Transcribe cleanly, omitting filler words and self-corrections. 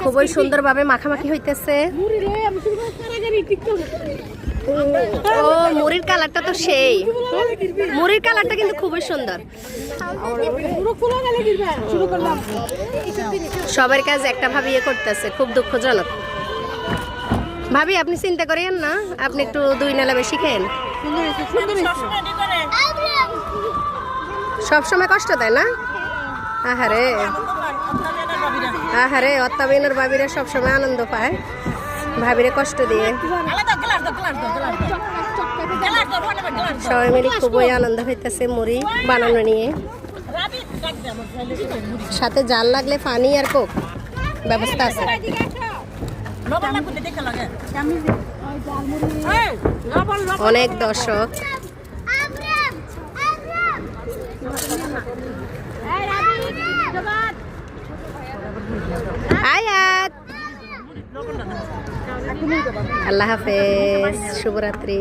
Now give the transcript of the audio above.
খুবই সুন্দরভাবে মাখামাখি হইতেছে। ও মুড়ির কালারটা তো সেই, মুড়ির কালারটা কিন্তু খুবই সুন্দর। সবার কাজ একটা ভাবে ইয়ে করতেছে, খুব দুঃখজনক। ভাবি আপনি চিন্তা করেন না, আপনি একটু 2 নালা বেশি খেন। সব সময় কষ্ট দেয় না? আহারে আহারে, অত্যাবিনের ভাবিরা সবসময় আনন্দ পায়, ভাবিরে কষ্ট দিয়ে। সবাই মিলে খুবই আনন্দ হইতেছে মুড়ি বানানো নিয়ে। সাথে জাল লাগলে পানি আর কোক ব্যবস্থা আছে। অনেক দর্শক। আয়াত, আল্লাহ হাফেজ, শুভরাত্রি।